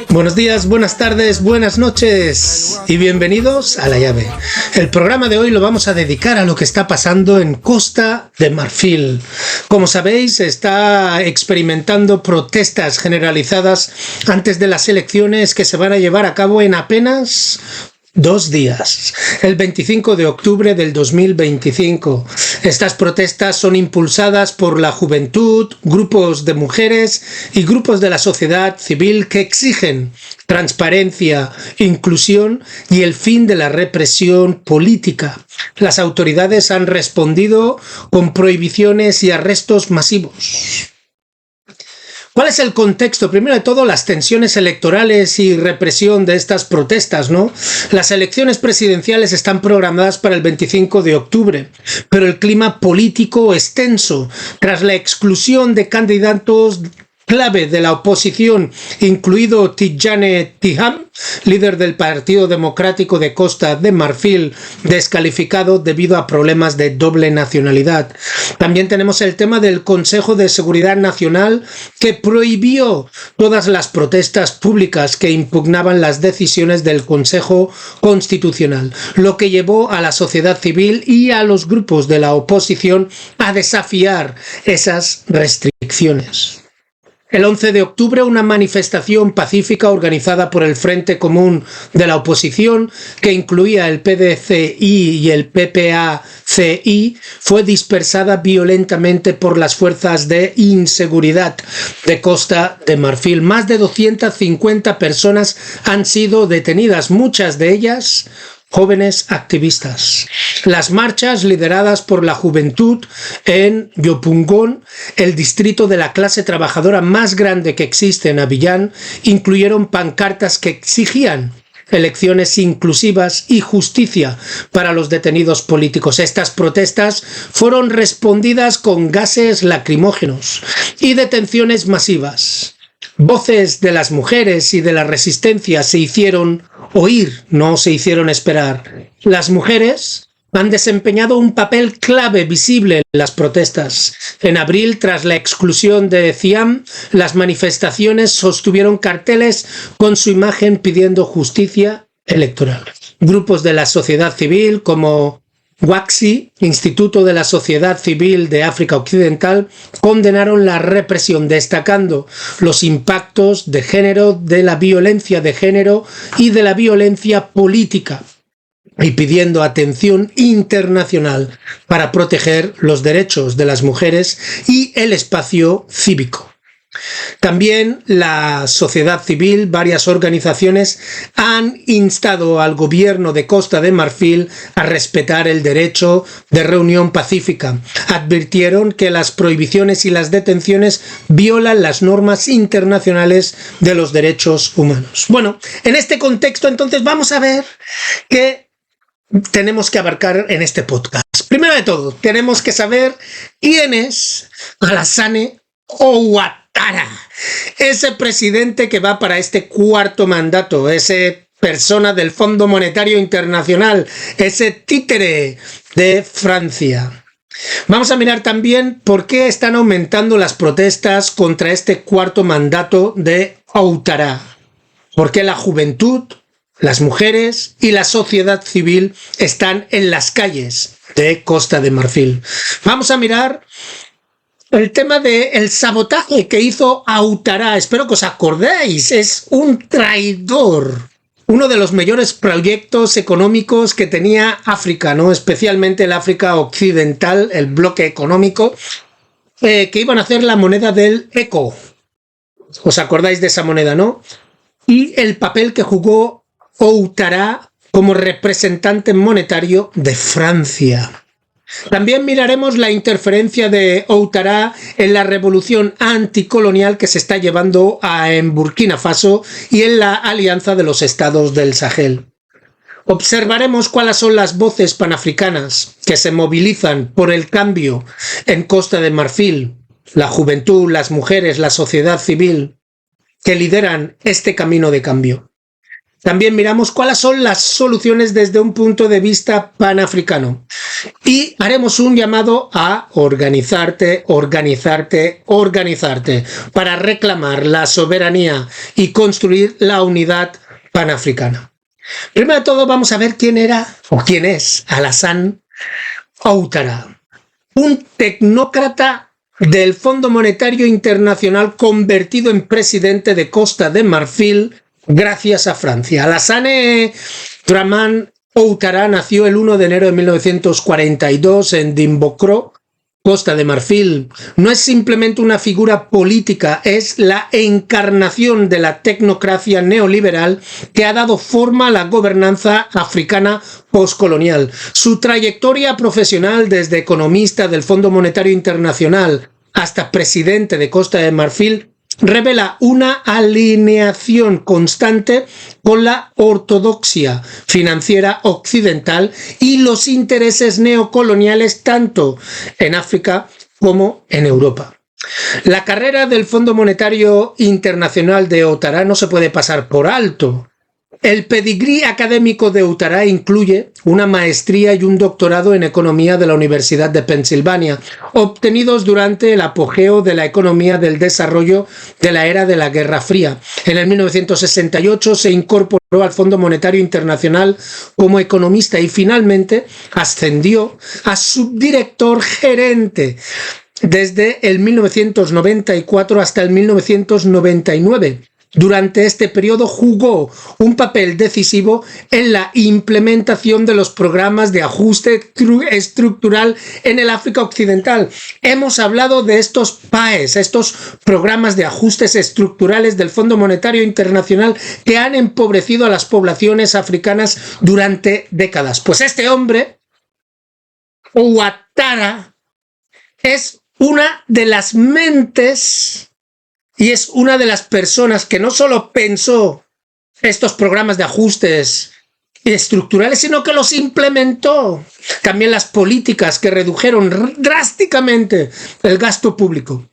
Buenos días, buenas tardes, buenas noches y bienvenidos a La Llave. El programa de hoy lo vamos a dedicar a lo que está pasando en Costa de Marfil. Como sabéis, está experimentando protestas generalizadas antes de las elecciones que se van a llevar a cabo en apenas 2 días, el 25 de octubre del 2025. Estas protestas son impulsadas por la juventud, grupos de mujeres y grupos de la sociedad civil que exigen transparencia, inclusión y el fin de la represión política. Las autoridades han respondido con prohibiciones y arrestos masivos. ¿Cuál es el contexto? Primero de todo, las tensiones electorales y represión de estas protestas, ¿no? Las elecciones presidenciales están programadas para el 25 de octubre, pero el clima político es tenso. Tras la exclusión de candidatos clave de la oposición, incluido Tidjane Thiam, líder del Partido Democrático de Costa de Marfil, descalificado debido a problemas de doble nacionalidad. También tenemos el tema del Consejo de Seguridad Nacional, que prohibió todas las protestas públicas que impugnaban las decisiones del Consejo Constitucional, lo que llevó a la sociedad civil y a los grupos de la oposición a desafiar esas restricciones. El 11 de octubre, una manifestación pacífica organizada por el Frente Común de la Oposición, que incluía el PDCI y el PPACI, fue dispersada violentamente por las fuerzas de inseguridad de Costa de Marfil. Más de 250 personas han sido detenidas, muchas de ellas jóvenes activistas. Las marchas lideradas por la juventud en Yopougon, el distrito de la clase trabajadora más grande que existe en Abiyán, incluyeron pancartas que exigían elecciones inclusivas y justicia para los detenidos políticos. Estas protestas fueron respondidas con gases lacrimógenos y detenciones masivas. Voces de las mujeres y de la resistencia se hicieron oír, no se hicieron esperar. Las mujeres han desempeñado un papel clave visible en las protestas. En abril, tras la exclusión de Thiam, las manifestaciones sostuvieron carteles con su imagen pidiendo justicia electoral. Grupos de la sociedad civil como WACSI, Instituto de la Sociedad Civil de África Occidental, condenaron la represión, destacando los impactos de género, de la violencia de género y de la violencia política, y pidiendo atención internacional para proteger los derechos de las mujeres y el espacio cívico. También la sociedad civil, varias organizaciones han instado al gobierno de Costa de Marfil a respetar el derecho de reunión pacífica. Advirtieron que las prohibiciones y las detenciones violan las normas internacionales de los derechos humanos. Bueno, en este contexto entonces vamos a ver qué tenemos que abarcar en este podcast. Primero de todo, tenemos que saber quién es Alassane Ouattara, ese presidente que va para este 4º mandato, ese persona del Fondo Monetario Internacional, ese títere de Francia. Vamos a mirar también por qué están aumentando las protestas contra este 4º mandato de Ouattara. ¿Por qué la juventud, las mujeres y la sociedad civil están en las calles de Costa de Marfil? Vamos a mirar el tema del sabotaje que hizo Ouattara. Espero que os acordéis, es un traidor. Uno de los mayores proyectos económicos que tenía África, ¿no? Especialmente el África Occidental, el bloque económico, que iban a hacer la moneda del ECO. ¿Os acordáis de esa moneda, no? Y el papel que jugó Ouattara como representante monetario de Francia. También miraremos la interferencia de Ouattara en la revolución anticolonial que se está llevando en Burkina Faso y en la alianza de los estados del Sahel. Observaremos cuáles son las voces panafricanas que se movilizan por el cambio en Costa de Marfil, la juventud, las mujeres, la sociedad civil, que lideran este camino de cambio. También miramos cuáles son las soluciones desde un punto de vista panafricano. Y haremos un llamado a organizarte para reclamar la soberanía y construir la unidad panafricana. Primero de todo vamos a ver quién era o quién es Alassane Ouattara, un tecnócrata del Fondo Monetario Internacional convertido en presidente de Costa de Marfil gracias a Francia. Alassane Dramane Ouattara nació el 1 de enero de 1942 en Dimbokro, Costa de Marfil. No es simplemente una figura política, es la encarnación de la tecnocracia neoliberal que ha dado forma a la gobernanza africana postcolonial. Su trayectoria profesional desde economista del Fondo Monetario Internacional hasta presidente de Costa de Marfil revela una alineación constante con la ortodoxia financiera occidental y los intereses neocoloniales tanto en África como en Europa. La carrera del Fondo Monetario Internacional de Ouattara no se puede pasar por alto. El pedigrí académico de Ouattara incluye una maestría y un doctorado en economía de la Universidad de Pensilvania, obtenidos durante el apogeo de la economía del desarrollo de la era de la Guerra Fría. En el 1968 se incorporó al Fondo Monetario Internacional como economista y finalmente ascendió a subdirector gerente desde el 1994 hasta el 1999. Durante este periodo jugó un papel decisivo en la implementación de los programas de ajuste estructural en el África Occidental. Hemos hablado de estos PAEs, estos programas de ajustes estructurales del Fondo Monetario Internacional que han empobrecido a las poblaciones africanas durante décadas. Pues este hombre, Ouattara, es una de las mentes y es una de las personas que no solo pensó estos programas de ajustes estructurales, sino que los implementó. También las políticas que redujeron drásticamente el gasto público.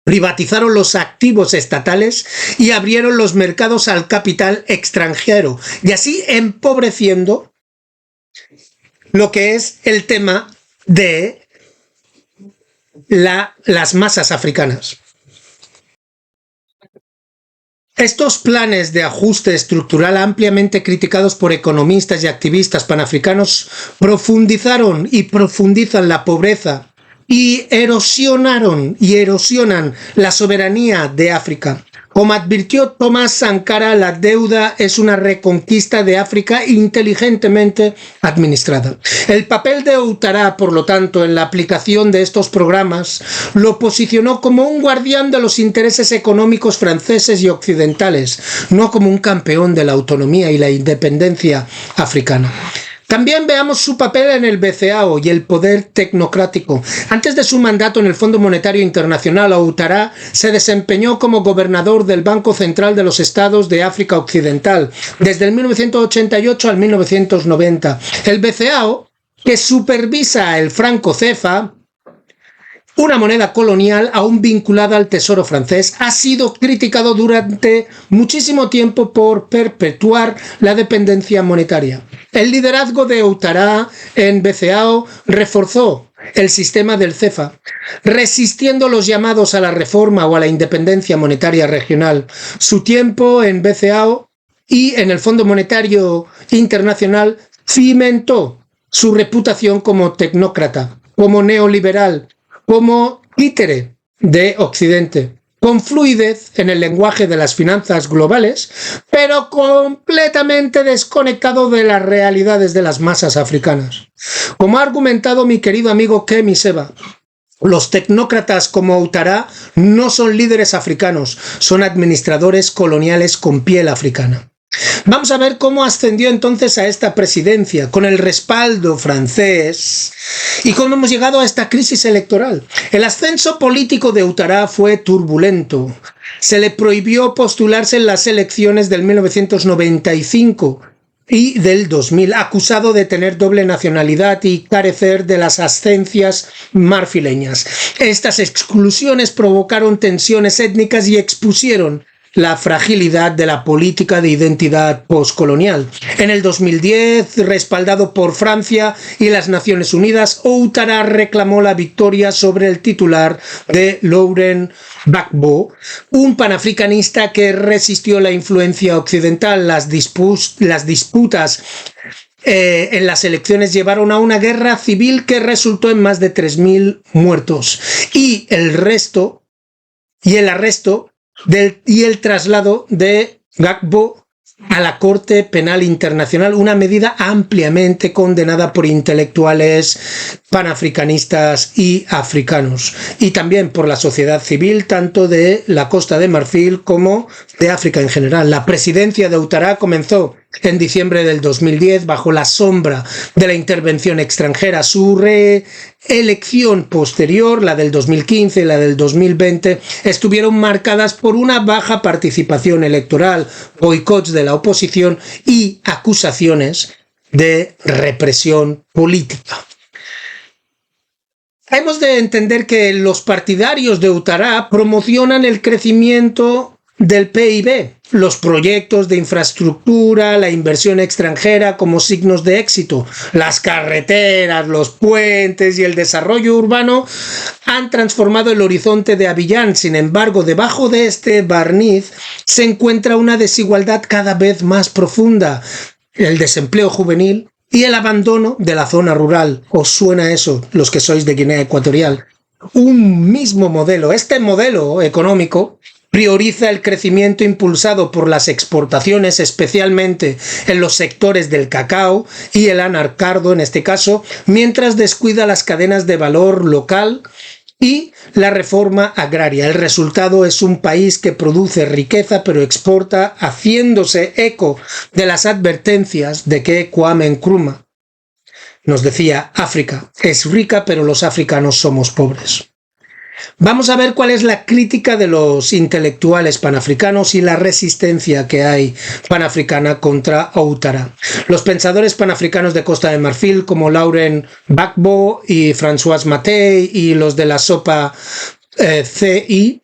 Privatizaron los activos estatales y abrieron los mercados al capital extranjero, y así empobreciendo lo que es el tema de las masas africanas. Estos planes de ajuste estructural ampliamente criticados por economistas y activistas panafricanos profundizaron y profundizan la pobreza y erosionan la soberanía de África. Como advirtió Thomas Sankara, la deuda es una reconquista de África inteligentemente administrada. El papel de Ouattara, por lo tanto, en la aplicación de estos programas, lo posicionó como un guardián de los intereses económicos franceses y occidentales, no como un campeón de la autonomía y la independencia africana. También veamos su papel en el BCAO y el poder tecnocrático. Antes de su mandato en el Fondo Monetario Internacional, Ouattara se desempeñó como gobernador del Banco Central de los Estados de África Occidental, desde el 1988 al 1990. El BCAO, que supervisa el franco CFA, una moneda colonial aún vinculada al tesoro francés, ha sido criticado durante muchísimo tiempo por perpetuar la dependencia monetaria. El liderazgo de Ouattara en BCAO reforzó el sistema del CFA, resistiendo los llamados a la reforma o a la independencia monetaria regional. Su tiempo en BCAO y en el Fondo Monetario Internacional cimentó su reputación como tecnócrata, como neoliberal, como títere de Occidente, con fluidez en el lenguaje de las finanzas globales, pero completamente desconectado de las realidades de las masas africanas. Como ha argumentado mi querido amigo Kemi Seba, los tecnócratas como Ouattara no son líderes africanos, son administradores coloniales con piel africana. Vamos a ver cómo ascendió entonces a esta presidencia, con el respaldo francés, y cómo hemos llegado a esta crisis electoral. El ascenso político de Ouattara fue turbulento. Se le prohibió postularse en las elecciones del 1995 y del 2000, acusado de tener doble nacionalidad y carecer de las ascencias marfileñas. Estas exclusiones provocaron tensiones étnicas y expusieron la fragilidad de la política de identidad postcolonial. En el 2010, respaldado por Francia y las Naciones Unidas, Ouattara reclamó la victoria sobre el titular de Laurent Gbagbo, un panafricanista que resistió la influencia occidental. Las disputas en las elecciones llevaron a una guerra civil que resultó en más de 3.000 muertos y el arresto y el traslado de Gbagbo a la Corte Penal Internacional, una medida ampliamente condenada por intelectuales panafricanistas y africanos, y también por la sociedad civil, tanto de la Costa de Marfil como de África en general. La presidencia de Ouattara comenzó en diciembre del 2010 bajo la sombra de la intervención extranjera. Su reelección posterior, la del 2015 y la del 2020, estuvieron marcadas por una baja participación electoral, boicots de la oposición y acusaciones de represión política. Hemos de entender que los partidarios de Ouattara promocionan el crecimiento del PIB, los proyectos de infraestructura, la inversión extranjera como signos de éxito. Las carreteras, los puentes y el desarrollo urbano han transformado el horizonte de Abiyán. Sin embargo, debajo de este barniz se encuentra una desigualdad cada vez más profunda, el desempleo juvenil y el abandono de la zona rural. ¿Os suena eso, los que sois de Guinea Ecuatorial? Un mismo modelo, este modelo económico, prioriza el crecimiento impulsado por las exportaciones, especialmente en los sectores del cacao y el anacardo en este caso, mientras descuida las cadenas de valor local y la reforma agraria. El resultado es un país que produce riqueza pero exporta, haciéndose eco de las advertencias de que Kwame Nkrumah nos decía: África es rica pero los africanos somos pobres. Vamos a ver cuál es la crítica de los intelectuales panafricanos y la resistencia que hay panafricana contra Ouattara. Los pensadores panafricanos de Costa de Marfil como Laurent Gbagbo y François Mattei y los de la SOPA CI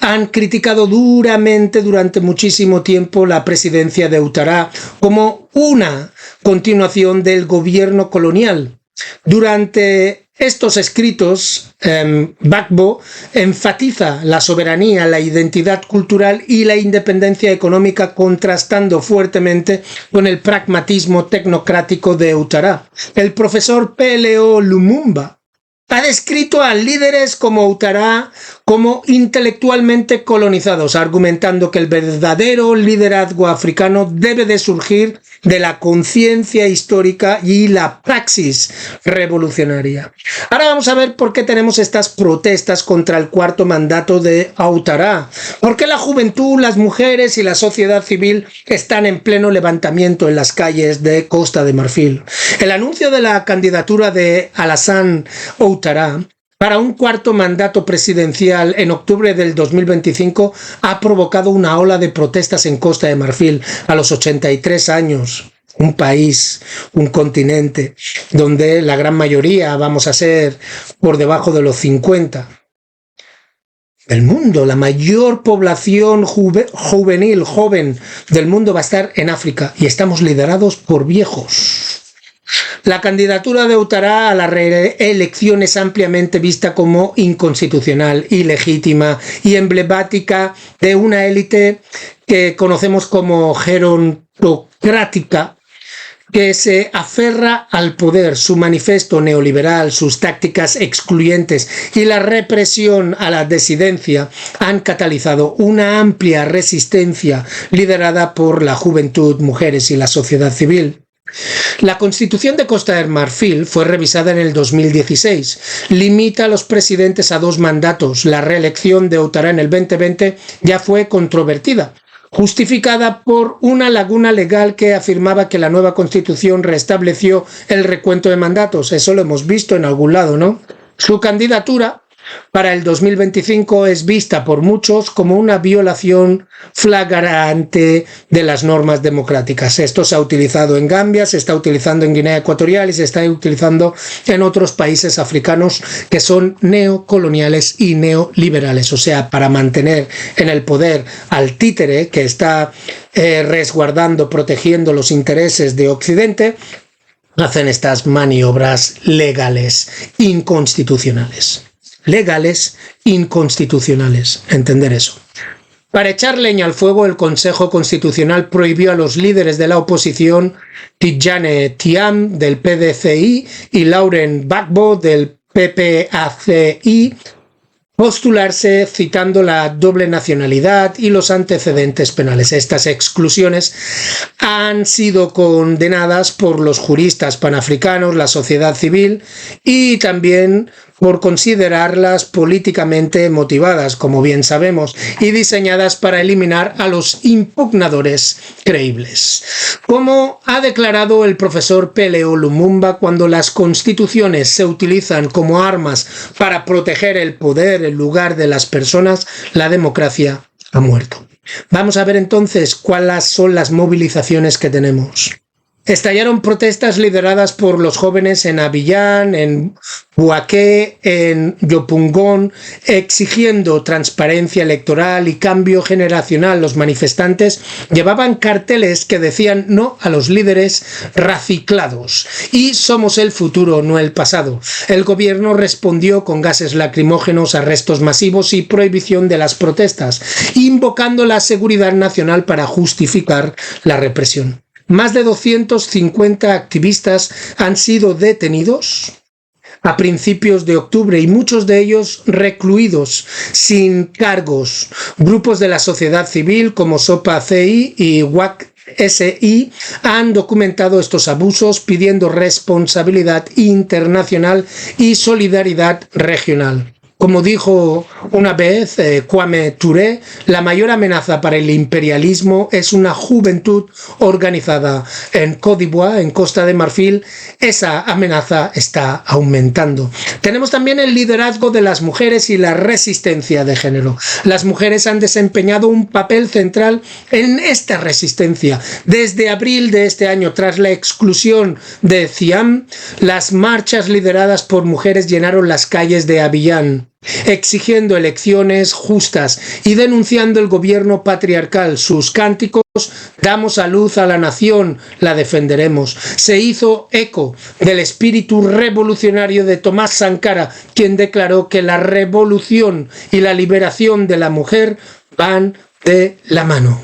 han criticado duramente durante muchísimo tiempo la presidencia de Ouattara como una continuación del gobierno colonial. Durante estos escritos, Gbagbo enfatiza la soberanía, la identidad cultural y la independencia económica, contrastando fuertemente con el pragmatismo tecnocrático de Ouattara. El profesor P.L.O. Lumumba ha descrito a líderes como Ouattara como intelectualmente colonizados, argumentando que el verdadero liderazgo africano debe de surgir de la conciencia histórica y la praxis revolucionaria. Ahora vamos a ver por qué tenemos estas protestas contra el cuarto mandato de Ouattara. ¿Por qué la juventud, las mujeres y la sociedad civil están en pleno levantamiento en las calles de Costa de Marfil? El anuncio de la candidatura de Alassane Ouattara para un cuarto mandato presidencial en octubre del 2025 ha provocado una ola de protestas en Costa de Marfil a los 83 años. Un país, un continente, donde la gran mayoría vamos a ser por debajo de los 50. Del mundo, la mayor población juvenil, joven del mundo va a estar en África y estamos liderados por viejos. La candidatura de Ouattara a la reelección es ampliamente vista como inconstitucional, ilegítima y emblemática de una élite que conocemos como gerontocrática, que se aferra al poder. Su manifiesto neoliberal, sus tácticas excluyentes y la represión a la disidencia han catalizado una amplia resistencia liderada por la juventud, mujeres y la sociedad civil. La Constitución de Costa de Marfil fue revisada en el 2016. Limita a los presidentes a 2 mandatos. La reelección de Ouattara en el 2020 ya fue controvertida, justificada por una laguna legal que afirmaba que la nueva Constitución restableció el recuento de mandatos. Eso lo hemos visto en algún lado, ¿no? Su candidatura para el 2025 es vista por muchos como una violación flagrante de las normas democráticas. Esto se ha utilizado en Gambia, se está utilizando en Guinea Ecuatorial y se está utilizando en otros países africanos que son neocoloniales y neoliberales. O sea, para mantener en el poder al títere que está resguardando, protegiendo los intereses de Occidente, hacen estas maniobras legales, inconstitucionales. Legales, inconstitucionales. Entender eso. Para echar leña al fuego, el Consejo Constitucional prohibió a los líderes de la oposición, Tidjane Thiam del PDCI y Lauren Gbagbo del PPACI, postularse citando la doble nacionalidad y los antecedentes penales. Estas exclusiones han sido condenadas por los juristas panafricanos, la sociedad civil y también por considerarlas políticamente motivadas, como bien sabemos, y diseñadas para eliminar a los impugnadores creíbles. Como ha declarado el profesor Peleo Lumumba, cuando las constituciones se utilizan como armas para proteger el poder en lugar de las personas, la democracia ha muerto. Vamos a ver entonces cuáles son las movilizaciones que tenemos. Estallaron protestas lideradas por los jóvenes en Abiyán, en Bouaké, en Yopougon, exigiendo transparencia electoral y cambio generacional. Los manifestantes llevaban carteles que decían no a los líderes reciclados y somos el futuro, no el pasado. El gobierno respondió con gases lacrimógenos, arrestos masivos y prohibición de las protestas, invocando la seguridad nacional para justificar la represión. Más de 250 activistas han sido detenidos a principios de octubre y muchos de ellos recluidos sin cargos. Grupos de la sociedad civil como SOPA-CI y WAC-SI han documentado estos abusos pidiendo responsabilidad internacional y solidaridad regional. Como dijo una vez Kwame Ture, la mayor amenaza para el imperialismo es una juventud organizada. En Côte d'Ivoire, en Costa de Marfil, esa amenaza está aumentando. Tenemos también el liderazgo de las mujeres y la resistencia de género. Las mujeres han desempeñado un papel central en esta resistencia. Desde abril de este año, tras la exclusión de Thiam, las marchas lideradas por mujeres llenaron las calles de Abiyán, exigiendo elecciones justas y denunciando el gobierno patriarcal. Sus cánticos: damos a luz a la nación, la defenderemos, se hizo eco del espíritu revolucionario de Tomás Sankara, quien declaró que la revolución y la liberación de la mujer van de la mano.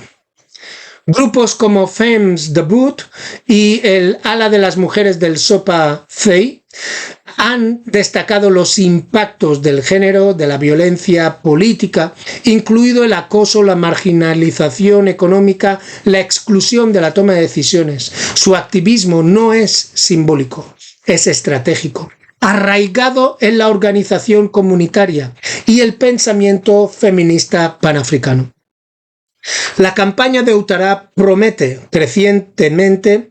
Grupos como Femmes Debout y el ala de las mujeres del SOPA-CI han destacado los impactos del género, de la violencia política, incluido el acoso, la marginalización económica, la exclusión de la toma de decisiones. Su activismo no es simbólico, es estratégico, arraigado en la organización comunitaria y el pensamiento feminista panafricano. La campaña de Ouattara promete crecientemente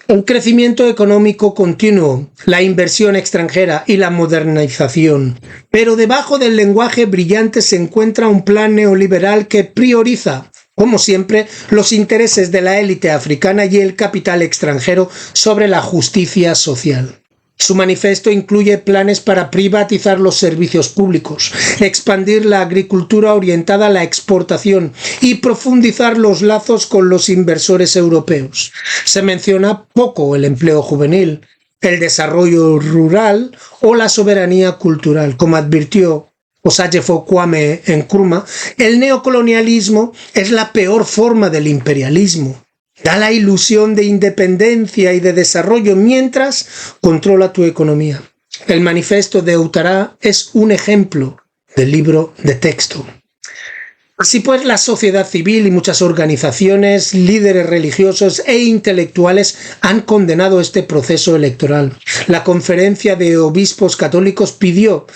un crecimiento económico continuo, la inversión extranjera y la modernización. Pero debajo del lenguaje brillante se encuentra un plan neoliberal que prioriza, como siempre, los intereses de la élite africana y el capital extranjero sobre la justicia social. Su manifiesto incluye planes para privatizar los servicios públicos, expandir la agricultura orientada a la exportación y profundizar los lazos con los inversores europeos. Se menciona poco el empleo juvenil, el desarrollo rural o la soberanía cultural. Como advirtió Osagyefo Kwame Nkrumah, el neocolonialismo es la peor forma del imperialismo. Da la ilusión de independencia y de desarrollo mientras controla tu economía. El manifiesto de Ouattara es un ejemplo del libro de texto. Así pues, la sociedad civil y muchas organizaciones, líderes religiosos e intelectuales han condenado este proceso electoral. La Conferencia de Obispos Católicos pidió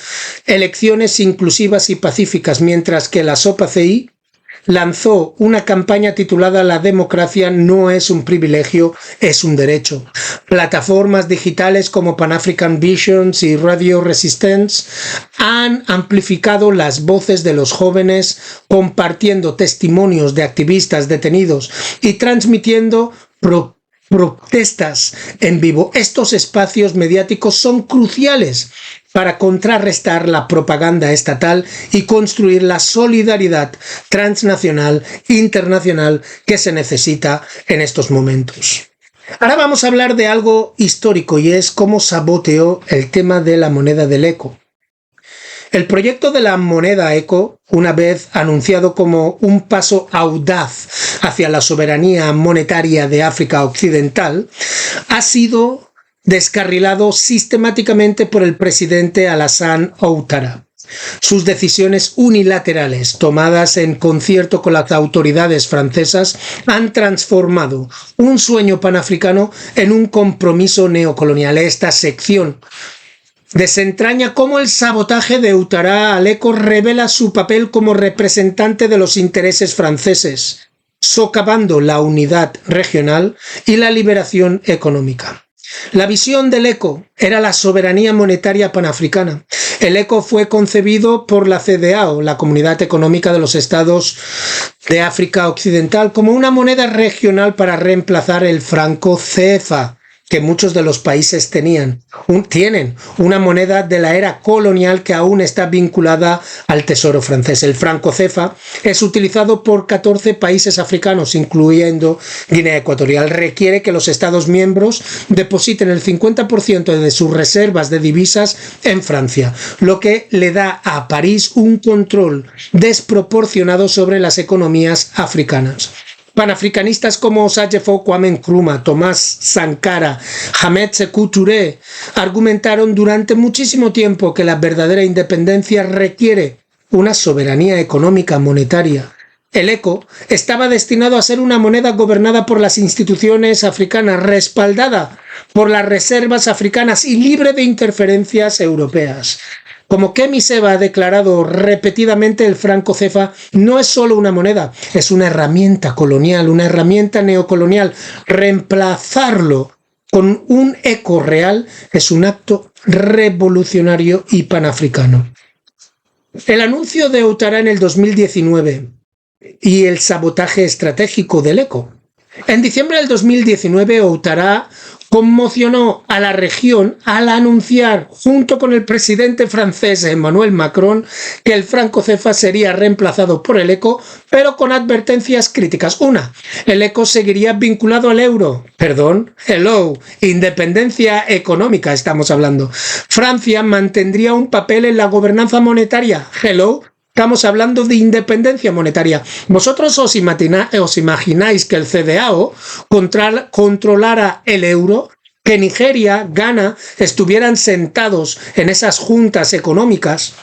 elecciones inclusivas y pacíficas, mientras que la SOPA-CI lanzó una campaña titulada "La democracia no es un privilegio, es un derecho". Plataformas digitales como Pan African Visions y Radio Resistance han amplificado las voces de los jóvenes, compartiendo testimonios de activistas detenidos y transmitiendo protestas en vivo. Estos espacios mediáticos son cruciales para contrarrestar la propaganda estatal y construir la solidaridad transnacional e internacional que se necesita en estos momentos. Ahora vamos a hablar de algo histórico, y es cómo saboteó el tema de la moneda del eco. El proyecto de la moneda eco, una vez anunciado como un paso audaz hacia la soberanía monetaria de África Occidental, ha sido descarrilado sistemáticamente por el presidente Alassane Ouattara. Sus decisiones unilaterales, tomadas en concierto con las autoridades francesas, han transformado un sueño panafricano en un compromiso neocolonial. Esta sección desentraña cómo el sabotaje de Ouattara al eco revela su papel como representante de los intereses franceses, socavando la unidad regional y la liberación económica. La visión del ECO era la soberanía monetaria panafricana. El ECO fue concebido por la CEDEAO, la Comunidad Económica de los Estados de África Occidental, como una moneda regional para reemplazar el franco CFA, que muchos de los países tienen una moneda de la era colonial que aún está vinculada al tesoro francés. El franco CFA es utilizado por 14 países africanos, incluyendo Guinea Ecuatorial. Requiere que los Estados miembros depositen el 50% de sus reservas de divisas en Francia, lo que le da a París un control desproporcionado sobre las economías africanas. Panafricanistas como Sajefo Kwame Nkrumah, Thomas Sankara, Hamed Sékou Touré argumentaron durante muchísimo tiempo que la verdadera independencia requiere una soberanía económica monetaria. El ECO estaba destinado a ser una moneda gobernada por las instituciones africanas, respaldada por las reservas africanas y libre de interferencias europeas. Como Kemi Seba ha declarado repetidamente, el franco CFA no es solo una moneda, es una herramienta colonial, una herramienta neocolonial. Reemplazarlo con un eco real es un acto revolucionario y panafricano. El anuncio de Ouattara en el 2019 y el sabotaje estratégico del eco. En diciembre del 2019, Ouattara conmocionó a la región al anunciar, junto con el presidente francés Emmanuel Macron, que el franco CFA sería reemplazado por el eco, pero con advertencias críticas. Una, el eco seguiría vinculado al euro. Independencia económica estamos hablando. Francia mantendría un papel en la gobernanza monetaria. Estamos hablando de independencia monetaria. ¿Vosotros os imagináis que el CEDEAO controlara el euro? Que Nigeria, Ghana estuvieran sentados en esas juntas económicas,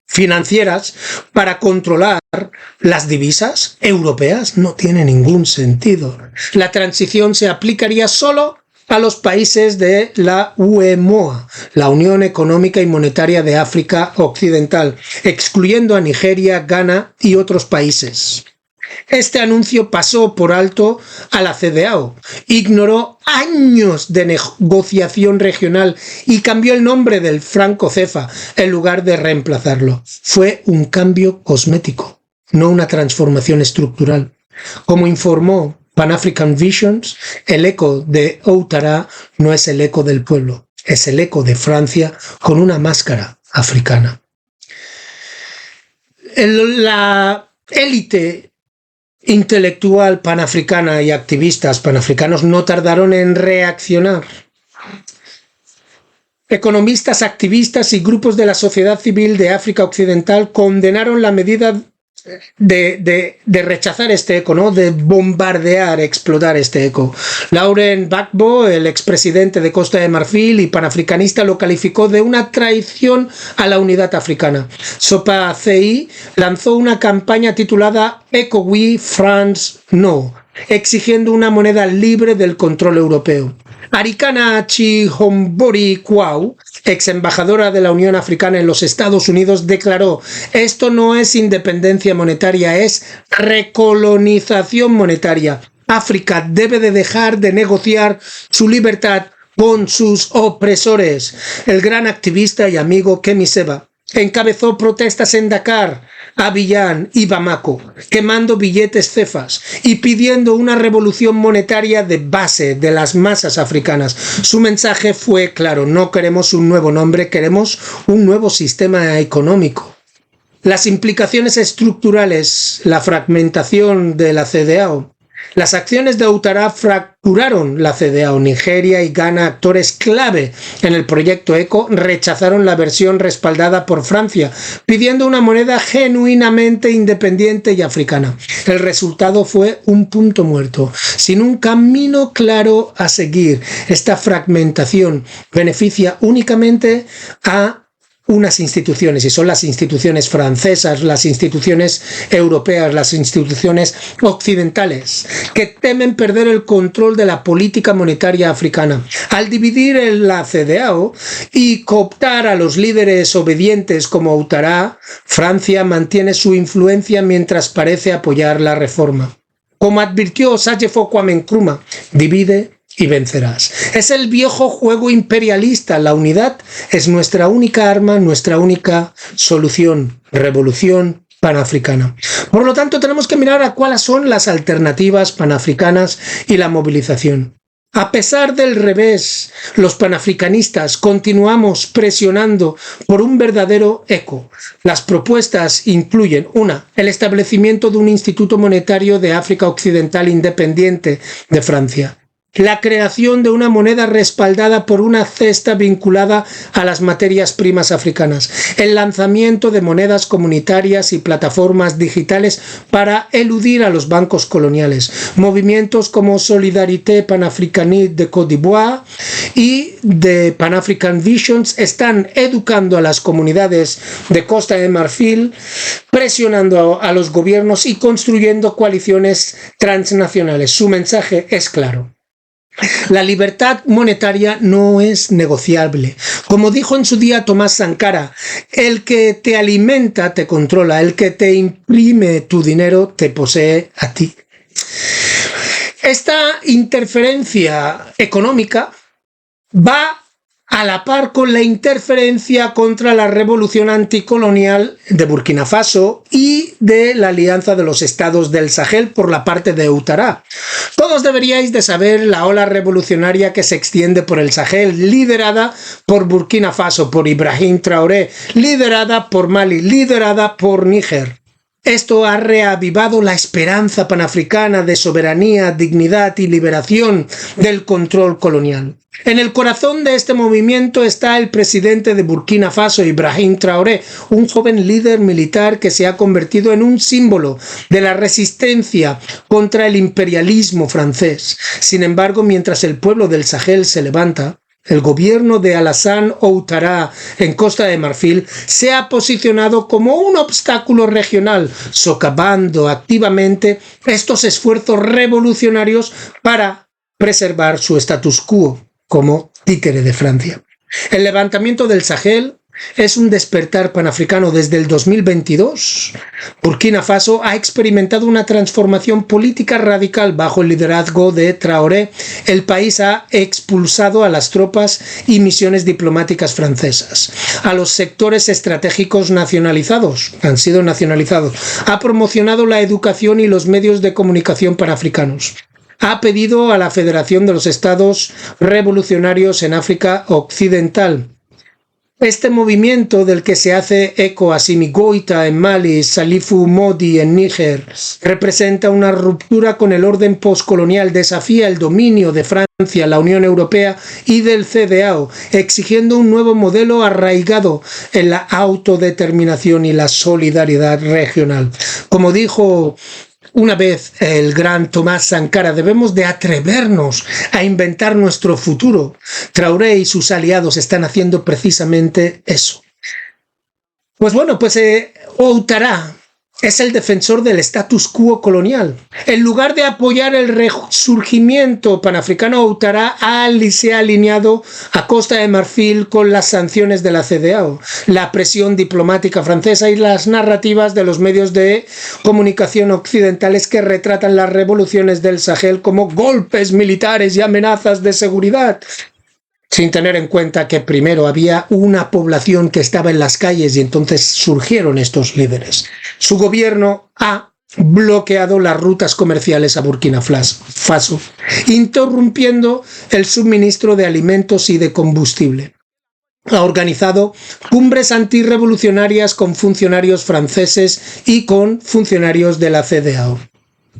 financieras, para controlar las divisas europeas? No tiene ningún sentido. La transición se aplicaría solo a los países de la UEMOA, la Unión Económica y Monetaria de África Occidental, excluyendo a Nigeria, Ghana y otros países. Este anuncio pasó por alto a la CEDEAO, ignoró años de negociación regional y cambió el nombre del franco CFA en lugar de reemplazarlo. Fue un cambio cosmético, no una transformación estructural. Como informó Pan African Visions, el eco de Ouattara no es el eco del pueblo, es el eco de Francia con una máscara africana. La élite intelectual panafricana y activistas panafricanos no tardaron en reaccionar. Economistas, activistas y grupos de la sociedad civil de África Occidental condenaron la medida de rechazar este eco, ¿no? De bombardear, explotar este eco. Laurent Gbagbo, el expresidente de Costa de Marfil y panafricanista, lo calificó de una traición a la unidad africana. Sopa CI lanzó una campaña titulada Eco We France No, exigiendo una moneda libre del control europeo. Arikana Chihombori Kwao ex embajadora de la Unión Africana en los Estados Unidos, declaró: esto no es independencia monetaria, es recolonización monetaria. África debe de dejar de negociar su libertad con sus opresores. El gran activista y amigo Kemi Seba encabezó protestas en Dakar, Abiyán y Bamako, quemando billetes cefas y pidiendo una revolución monetaria de base de las masas africanas. Su mensaje fue claro: no queremos un nuevo nombre, queremos un nuevo sistema económico. Las implicaciones estructurales, la fragmentación de la CEDEAO. Las acciones de Ouattara fracturaron la CEDEAO. Nigeria y Ghana, actores clave en el proyecto ECO, rechazaron la versión respaldada por Francia, pidiendo una moneda genuinamente independiente y africana. El resultado fue un punto muerto, sin un camino claro a seguir. Esta fragmentación beneficia únicamente a unas instituciones, y son las instituciones francesas, las instituciones europeas, las instituciones occidentales, que temen perder el control de la política monetaria africana. Al dividir la CEDEAO y cooptar a los líderes obedientes como Ouattara, Francia mantiene su influencia mientras parece apoyar la reforma. Como advirtió Sajefo Kwame Nkrumah, divide y vencerás. Es el viejo juego imperialista. La unidad es nuestra única arma, nuestra única solución. Revolución panafricana. Por lo tanto, tenemos que mirar a cuáles son las alternativas panafricanas y la movilización. A pesar del revés, los panafricanistas continuamos presionando por un verdadero ECO. Las propuestas incluyen: 1. El establecimiento de un Instituto Monetario de África Occidental independiente de Francia. La creación de una moneda respaldada por una cesta vinculada a las materias primas africanas. El lanzamiento de monedas comunitarias y plataformas digitales para eludir a los bancos coloniales. Movimientos como Solidarité Panafricaniste de Côte d'Ivoire y de Pan African Visions están educando a las comunidades de Costa de Marfil, presionando a los gobiernos y construyendo coaliciones transnacionales. Su mensaje es claro: la libertad monetaria no es negociable. Como dijo en su día Tomás Sankara, el que te alimenta te controla, el que te imprime tu dinero te posee a ti. Esta interferencia económica va a la par con la interferencia contra la revolución anticolonial de Burkina Faso y de la Alianza de los Estados del Sahel por la parte de Ouattara. Todos deberíais de saber la ola revolucionaria que se extiende por el Sahel, liderada por Burkina Faso, por Ibrahim Traoré, liderada por Mali, liderada por Níger. Esto ha reavivado la esperanza panafricana de soberanía, dignidad y liberación del control colonial. En el corazón de este movimiento está el presidente de Burkina Faso, Ibrahim Traoré, un joven líder militar que se ha convertido en un símbolo de la resistencia contra el imperialismo francés. Sin embargo, mientras el pueblo del Sahel se levanta, el gobierno de Alassane Ouattara en Costa de Marfil se ha posicionado como un obstáculo regional, socavando activamente estos esfuerzos revolucionarios para preservar su status quo como títere de Francia. El levantamiento del Sahel es un despertar panafricano. Desde el 2022, Burkina Faso ha experimentado una transformación política radical bajo el liderazgo de Traoré. El país ha expulsado a las tropas y misiones diplomáticas francesas. A los sectores estratégicos han sido nacionalizados. Ha promocionado la educación y los medios de comunicación panafricanos. Ha pedido a la Federación de los Estados Revolucionarios en África Occidental. Este movimiento del que se hace eco Assimi Goïta en Mali, Salifou Modi en Níger, representa una ruptura con el orden postcolonial, desafía el dominio de Francia, la Unión Europea y del CEDEAO, exigiendo un nuevo modelo arraigado en la autodeterminación y la solidaridad regional. Como dijo una vez el gran Tomás Sankara, debemos de atrevernos a inventar nuestro futuro. Traoré y sus aliados están haciendo precisamente eso. Pues bueno, Ouattara es el defensor del status quo colonial. En lugar de apoyar el resurgimiento panafricano, Ouattara se ha alineado a Costa de Marfil con las sanciones de la CEDEAO, la presión diplomática francesa y las narrativas de los medios de comunicación occidentales que retratan las revoluciones del Sahel como golpes militares y amenazas de seguridad, sin tener en cuenta que primero había una población que estaba en las calles y entonces surgieron estos líderes. Su gobierno ha bloqueado las rutas comerciales a Burkina Faso, interrumpiendo el suministro de alimentos y de combustible. Ha organizado cumbres antirrevolucionarias con funcionarios franceses y con funcionarios de la CEDEAO.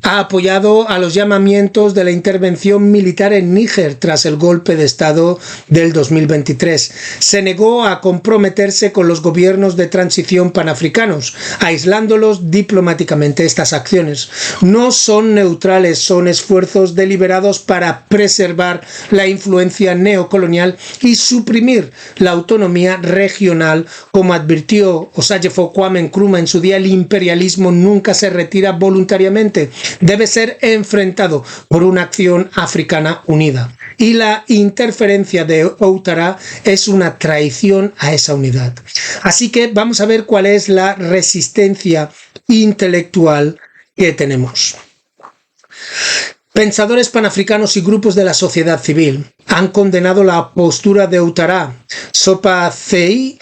Ha apoyado a los llamamientos de la intervención militar en Níger tras el golpe de Estado del 2023. Se negó a comprometerse con los gobiernos de transición panafricanos, aislándolos diplomáticamente. Estas acciones no son neutrales, son esfuerzos deliberados para preservar la influencia neocolonial y suprimir la autonomía regional. Como advirtió Osagyefo Kwame Nkrumah en su día, el imperialismo nunca se retira voluntariamente. Debe ser enfrentado por una acción africana unida. Y la interferencia de Ouattara es una traición a esa unidad. Así que vamos a ver cuál es la resistencia intelectual que tenemos. Pensadores panafricanos y grupos de la sociedad civil han condenado la postura de Ouattara. Sopa CI,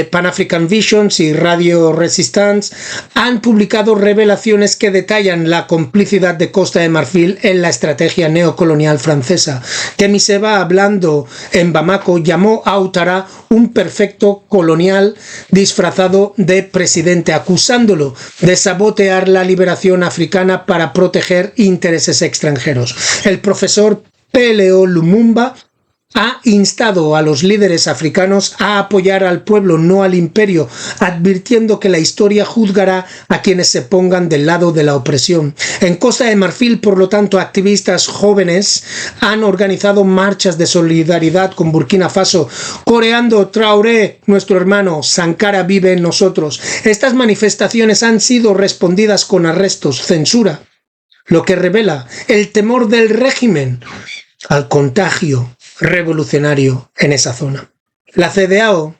Pan-African Visions y Radio Resistance han publicado revelaciones que detallan la complicidad de Costa de Marfil en la estrategia neocolonial francesa. Kemiseba, hablando en Bamako, llamó a Ouattara un perfecto colonial disfrazado de presidente, acusándolo de sabotear la liberación africana para proteger intereses extranjeros. El profesor Peleo Lumumba ha instado a los líderes africanos a apoyar al pueblo, no al imperio, advirtiendo que la historia juzgará a quienes se pongan del lado de la opresión. En Costa de Marfil, por lo tanto, activistas jóvenes han organizado marchas de solidaridad con Burkina Faso, coreando Traoré, nuestro hermano, Sankara vive en nosotros. Estas manifestaciones han sido respondidas con arrestos, censura, lo que revela el temor del régimen al contagio revolucionario en esa zona. La CEDEAO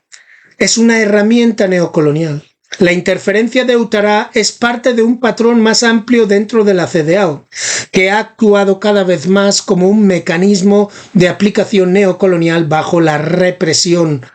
es una herramienta neocolonial. La interferencia de Ouattara es parte de un patrón más amplio dentro de la CEDEAO, que ha actuado cada vez más como un mecanismo de aplicación neocolonial bajo la represión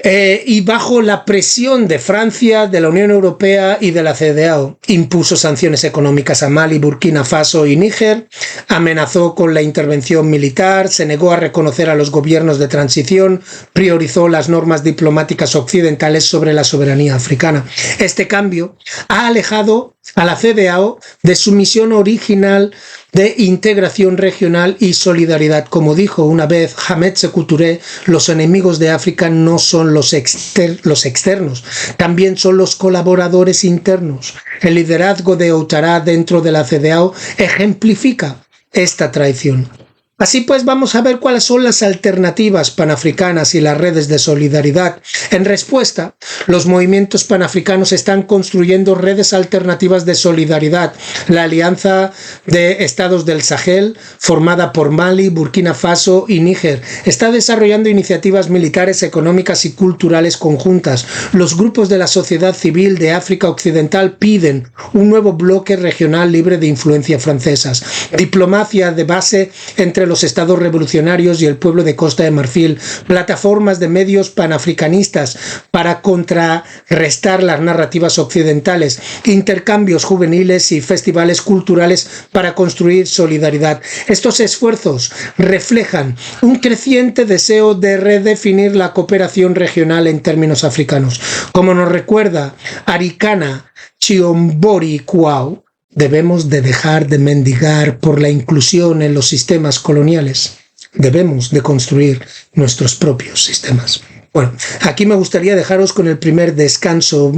y bajo la presión de Francia, de la Unión Europea y de la CEDEAO. Impuso sanciones económicas a Mali, Burkina Faso y Níger, amenazó con la intervención militar, se negó a reconocer a los gobiernos de transición, priorizó las normas diplomáticas occidentales sobre la soberanía africana. Este cambio ha alejado a la CEDEAO de su misión original de integración regional y solidaridad. Como dijo una vez Hamed Sékou Touré, los enemigos de África no son los externos, también son los colaboradores internos. El liderazgo de Ouattara dentro de la CEDEAO ejemplifica esta traición. Así pues, vamos a ver cuáles son las alternativas panafricanas y las redes de solidaridad. En respuesta, los movimientos panafricanos están construyendo redes alternativas de solidaridad. La Alianza de Estados del Sahel, formada por Mali, Burkina Faso y Níger, está desarrollando iniciativas militares, económicas y culturales conjuntas. Los grupos de la sociedad civil de África Occidental piden un nuevo bloque regional libre de influencias francesas. Diplomacia de base entre los estados revolucionarios y el pueblo de Costa de Marfil, plataformas de medios panafricanistas para contrarrestar las narrativas occidentales, intercambios juveniles y festivales culturales para construir solidaridad. Estos esfuerzos reflejan un creciente deseo de redefinir la cooperación regional en términos africanos. Como nos recuerda Arikana Chiombori Kwao, debemos de dejar de mendigar por la inclusión en los sistemas coloniales. Debemos de construir nuestros propios sistemas. Bueno, aquí me gustaría dejaros con el primer descanso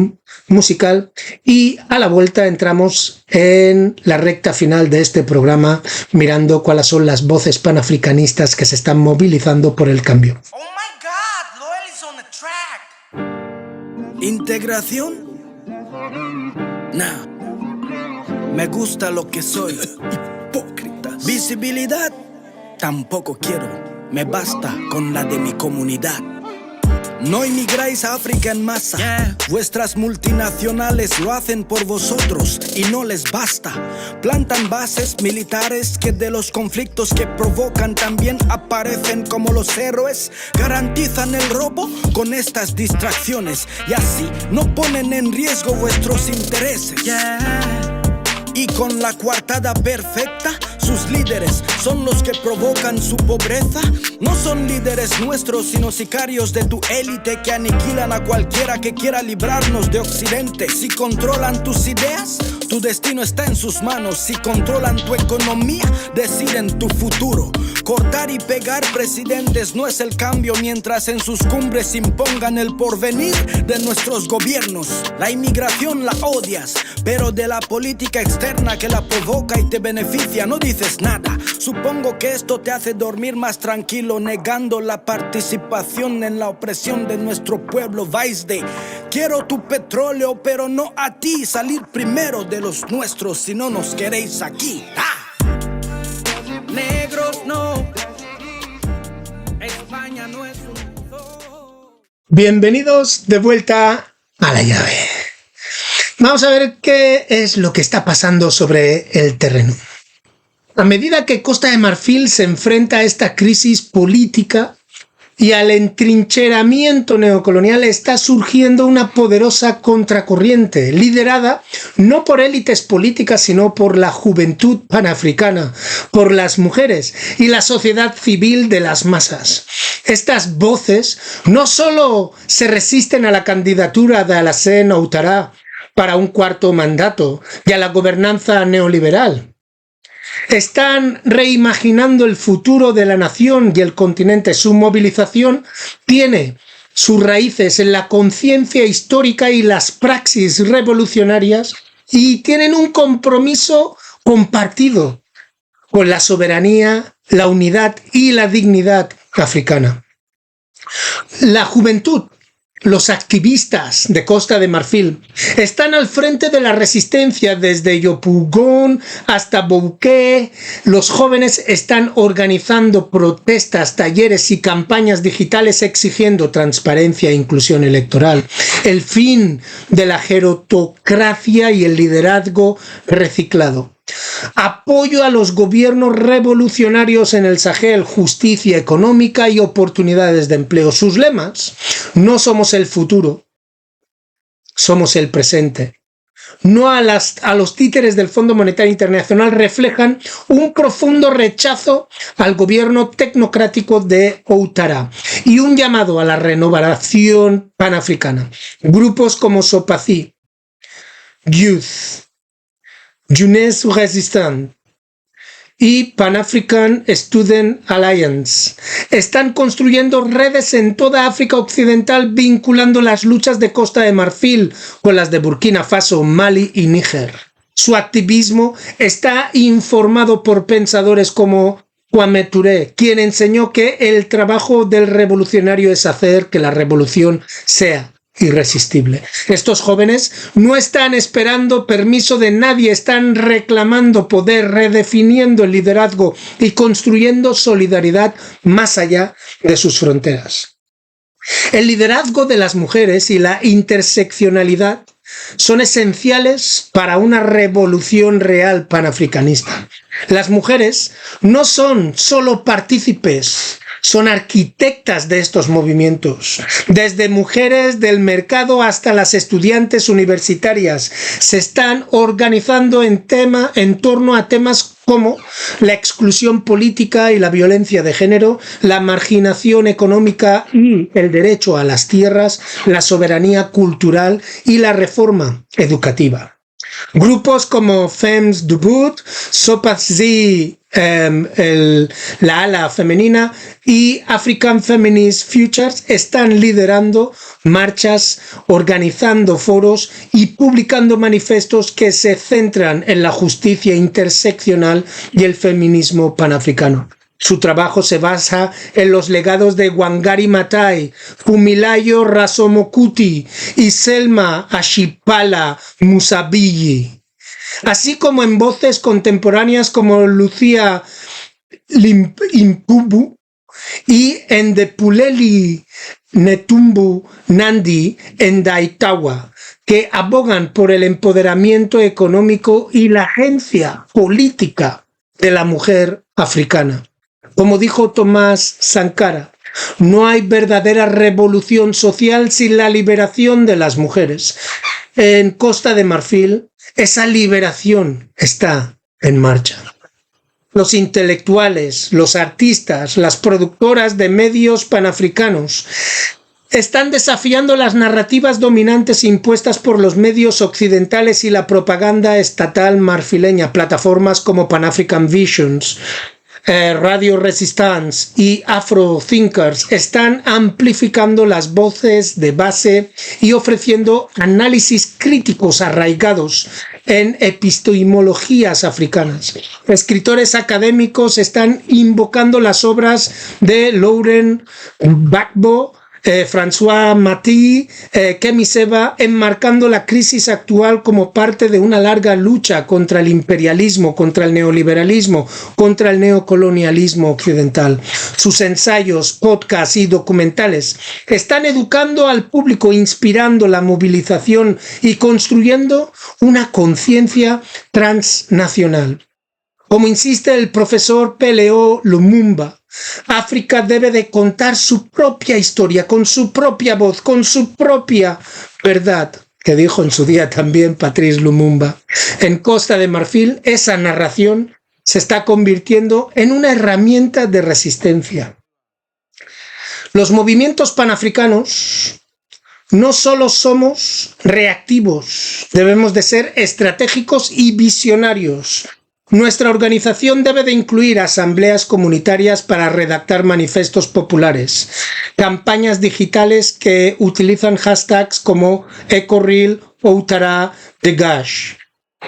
musical y a la vuelta entramos en la recta final de este programa mirando cuáles son las voces panafricanistas que se están movilizando por el cambio. Oh my God, Loel is on the track. Integración Nah, me gusta lo que soy. Hipócritas. Visibilidad, tampoco quiero. Me basta con la de mi comunidad. No inmigráis a África en masa. Vuestras multinacionales lo hacen por vosotros y no les basta. Plantan bases militares que de los conflictos que provocan también aparecen como los héroes. Garantizan el robo con estas distracciones y así no ponen en riesgo vuestros intereses. Y con la coartada perfecta, sus líderes son los que provocan su pobreza. No son líderes nuestros, sino sicarios de tu élite que aniquilan a cualquiera que quiera librarnos de Occidente. Si controlan tus ideas, tu destino está en sus manos. Si controlan tu economía, deciden tu futuro. Cortar y pegar presidentes no es el cambio, mientras en sus cumbres impongan el porvenir de nuestros gobiernos. La inmigración la odias, pero de la política externa que la provoca y te beneficia no dices nada. Supongo que esto te hace dormir más tranquilo, negando la participación en la opresión de nuestro pueblo. Vais de quiero tu petróleo, pero no a ti. Salir primero de los nuestros si no nos queréis aquí. Negros no. España no es un zoo. Bienvenidos de vuelta a La Llave. Vamos a ver qué es lo que está pasando sobre el terreno. A medida que Costa de Marfil se enfrenta a esta crisis política y al entrincheramiento neocolonial, está surgiendo una poderosa contracorriente, liderada no por élites políticas, sino por la juventud panafricana, por las mujeres y la sociedad civil de las masas. Estas voces no solo se resisten a la candidatura de Alassane Ouattara para un cuarto mandato y a la gobernanza neoliberal, están reimaginando el futuro de la nación y el continente. Su movilización tiene sus raíces en la conciencia histórica y las praxis revolucionarias y tienen un compromiso compartido con la soberanía, la unidad y la dignidad africana. La juventud, los activistas de Costa de Marfil, están al frente de la resistencia desde Yopougon hasta Bouake. Los jóvenes están organizando protestas, talleres y campañas digitales exigiendo transparencia e inclusión electoral, el fin de la gerontocracia y el liderazgo reciclado. Apoyo a los gobiernos revolucionarios en el Sahel, justicia económica y oportunidades de empleo. Sus lemas: no somos el futuro, somos el presente. No a los títeres del Fondo Monetario Internacional, reflejan un profundo rechazo al gobierno tecnocrático de Ouattara y un llamado a la renovación panafricana. Grupos como Sopaci, Youth, Jeunesse Résistante y Pan-African Student Alliance están construyendo redes en toda África Occidental, vinculando las luchas de Costa de Marfil con las de Burkina Faso, Mali y Níger. Su activismo está informado por pensadores como Kwame Ture, quien enseñó que el trabajo del revolucionario es hacer que la revolución sea irresistible. Estos jóvenes no están esperando permiso de nadie, están reclamando poder, redefiniendo el liderazgo y construyendo solidaridad más allá de sus fronteras. El liderazgo de las mujeres y la interseccionalidad son esenciales para una revolución real panafricanista. Las mujeres no son solo partícipes, son arquitectas de estos movimientos. Desde mujeres del mercado hasta las estudiantes universitarias se están organizando en torno a temas como la exclusión política y la violencia de género, la marginación económica y el derecho a las tierras, la soberanía cultural y la reforma educativa. Grupos como Femmes Debout, Sopazi, la ala femenina, y African Feminist Futures están liderando marchas, organizando foros y publicando manifiestos que se centran en la justicia interseccional y el feminismo panafricano. Su trabajo se basa en los legados de Wangari Maathai, Funmilayo Rasomokuti y Selma Ashipala Musabili, así como en voces contemporáneas como Lucia Limpopo y Ndepuleli Netumbo Nandi Ndaitawa, que abogan por el empoderamiento económico y la agencia política de la mujer africana. Como dijo Tomás Sankara, no hay verdadera revolución social sin la liberación de las mujeres. En Costa de Marfil, esa liberación está en marcha. Los intelectuales, los artistas, las productoras de medios panafricanos están desafiando las narrativas dominantes impuestas por los medios occidentales y la propaganda estatal marfileña. Plataformas como Pan African Visions, Radio Resistance y Afro Thinkers están amplificando las voces de base y ofreciendo análisis críticos arraigados en epistemologías africanas. Escritores académicos están invocando las obras de Lauren Gbagbo, François Mati, Kemi Seba, enmarcando la crisis actual como parte de una larga lucha contra el imperialismo, contra el neoliberalismo, contra el neocolonialismo occidental. Sus ensayos, podcasts y documentales están educando al público, inspirando la movilización y construyendo una conciencia transnacional. Como insiste el profesor Peleo Lumumba, África debe de contar su propia historia, con su propia voz, con su propia verdad, que dijo en su día también Patrice Lumumba. En Costa de Marfil, esa narración se está convirtiendo en una herramienta de resistencia. Los movimientos panafricanos no solo somos reactivos, debemos de ser estratégicos y visionarios. Nuestra organización debe de incluir asambleas comunitarias para redactar manifiestos populares, campañas digitales que utilizan hashtags como EcoReal o Outara Degage,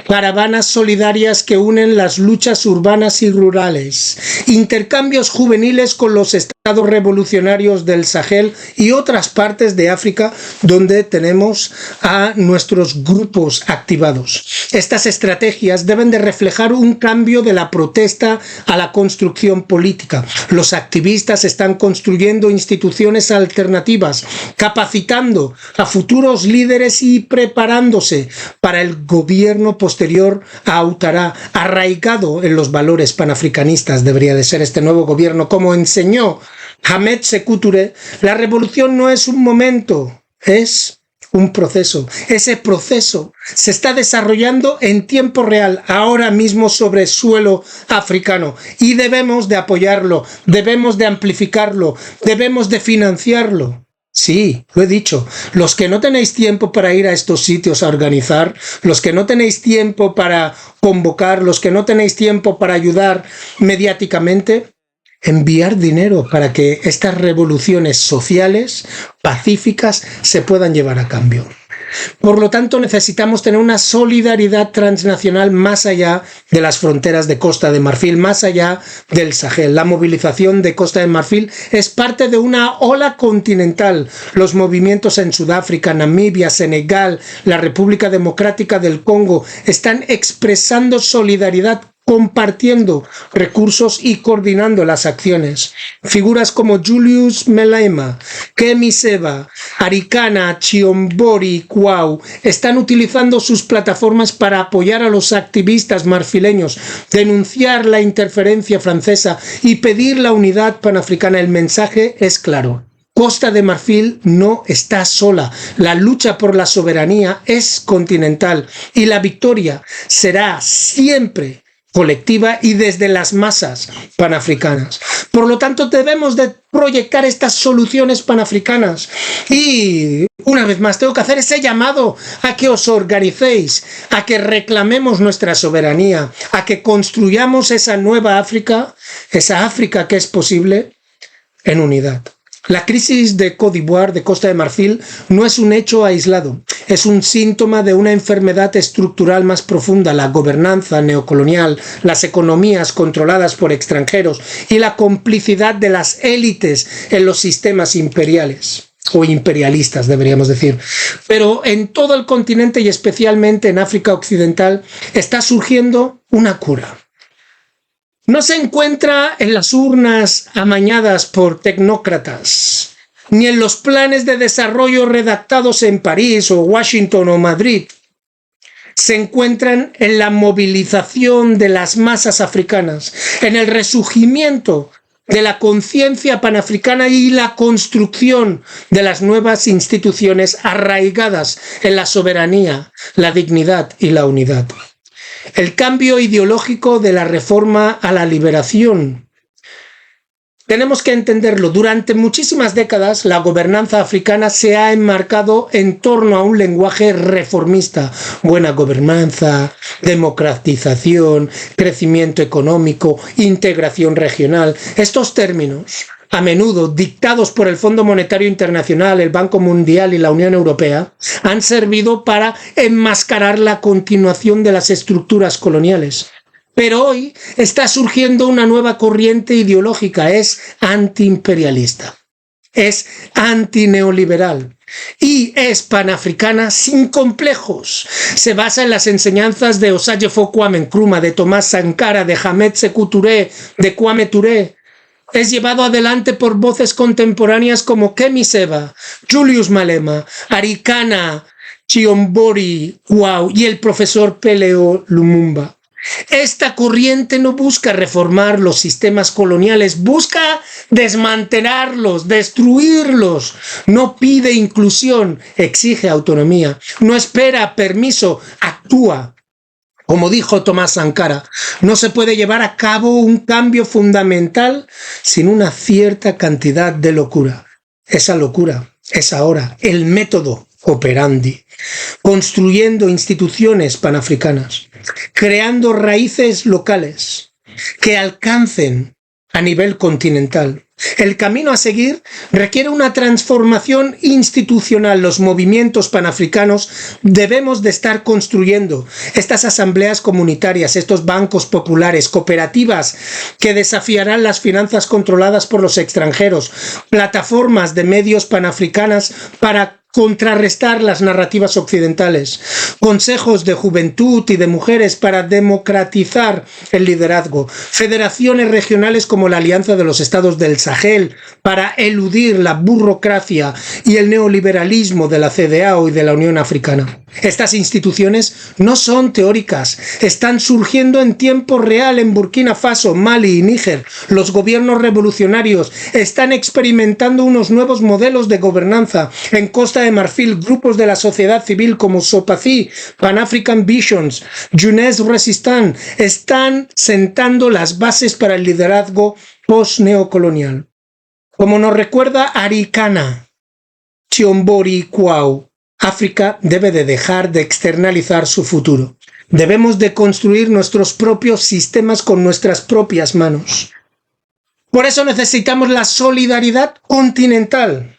caravanas solidarias que unen las luchas urbanas y rurales, intercambios juveniles con los estados revolucionarios del Sahel y otras partes de África donde tenemos a nuestros grupos activados. Estas estrategias deben de reflejar un cambio de la protesta a la construcción política. Los activistas están construyendo instituciones alternativas, capacitando a futuros líderes y preparándose para el gobierno posterior a Ouattara, arraigado en los valores panafricanistas. Debería de ser este nuevo gobierno. Como enseñó Hamed Sékou Touré, la revolución no es un momento, es un proceso. Ese proceso se está desarrollando en tiempo real, ahora mismo sobre suelo africano, y debemos de apoyarlo, debemos de amplificarlo, debemos de financiarlo. Sí, lo he dicho, los que no tenéis tiempo para ir a estos sitios a organizar, los que no tenéis tiempo para convocar, los que no tenéis tiempo para ayudar mediáticamente, enviar dinero para que estas revoluciones sociales, pacíficas, se puedan llevar a cabo. Por lo tanto, necesitamos tener una solidaridad transnacional más allá de las fronteras de Costa de Marfil, más allá del Sahel. La movilización de Costa de Marfil es parte de una ola continental. Los movimientos en Sudáfrica, Namibia, Senegal, la República Democrática del Congo están expresando solidaridad, compartiendo recursos y coordinando las acciones. Figuras como Julius Malema, Kemi Seba, Arikana Chiombori Kwau están utilizando sus plataformas para apoyar a los activistas marfileños, denunciar la interferencia francesa y pedir la unidad panafricana. El mensaje es claro. Costa de Marfil no está sola. La lucha por la soberanía es continental y la victoria será siempre colectiva y desde las masas panafricanas. Por lo tanto, debemos de proyectar estas soluciones panafricanas. Y una vez más tengo que hacer ese llamado a que os organicéis, a que reclamemos nuestra soberanía, a que construyamos esa nueva África, esa África que es posible en unidad. La crisis de Côte d'Ivoire, de Costa de Marfil, no es un hecho aislado. es un síntoma de una enfermedad estructural más profunda, la gobernanza neocolonial, las economías controladas por extranjeros y la complicidad de las élites en los sistemas imperiales. O imperialistas, deberíamos decir. Pero en todo el continente y especialmente en África Occidental está surgiendo una cura. No se encuentra en las urnas amañadas por tecnócratas, ni en los planes de desarrollo redactados en París o Washington o Madrid. Se encuentran en la movilización de las masas africanas, en el resurgimiento de la conciencia panafricana y la construcción de las nuevas instituciones arraigadas en la soberanía, la dignidad y la unidad. El cambio ideológico de la reforma a la liberación. Tenemos que entenderlo. Durante muchísimas décadas, la gobernanza africana se ha enmarcado en torno a un lenguaje reformista. Buena gobernanza, democratización, crecimiento económico, integración regional. Estos términos, a menudo dictados por el Fondo Monetario Internacional, el Banco Mundial y la Unión Europea, han servido para enmascarar la continuación de las estructuras coloniales. Pero hoy está surgiendo una nueva corriente ideológica, es antiimperialista, es antineoliberal y es panafricana sin complejos. Se basa en las enseñanzas de Osagyefo Kwame Nkrumah, de Thomas Sankara, de Hamed Sékou Touré, de Kwame Touré. Es llevado adelante por voces contemporáneas como Kemi Seba, Julius Malema, Arikana Chiombori Quao y el profesor Peleo Lumumba. Esta corriente no busca reformar los sistemas coloniales, busca desmantelarlos, destruirlos. No pide inclusión, exige autonomía. No espera permiso, actúa. Como dijo Thomas Sankara, no se puede llevar a cabo un cambio fundamental sin una cierta cantidad de locura. Esa locura es ahora el método operandi, construyendo instituciones panafricanas, creando raíces locales que alcancen a nivel continental. El camino a seguir requiere una transformación institucional. Los movimientos panafricanos debemos de estar construyendo estas asambleas comunitarias, estos bancos populares, cooperativas que desafiarán las finanzas controladas por los extranjeros, plataformas de medios panafricanas para contrarrestar las narrativas occidentales, consejos de juventud y de mujeres para democratizar el liderazgo, federaciones regionales como la Alianza de los Estados del Sahel para eludir la burocracia y el neoliberalismo de la CEDEAO y de la Unión Africana. Estas instituciones no son teóricas, están surgiendo en tiempo real en Burkina Faso, Mali y Níger. Los gobiernos revolucionarios están experimentando unos nuevos modelos de gobernanza. En Costa de Marfil, grupos de la sociedad civil como Sopací, Pan-African Visions, Jeunesse Resistante están sentando las bases para el liderazgo post-neocolonial. Como nos recuerda Arikana Chiombori Quao, África debe de dejar de externalizar su futuro. Debemos de construir nuestros propios sistemas con nuestras propias manos. Por eso necesitamos la solidaridad continental,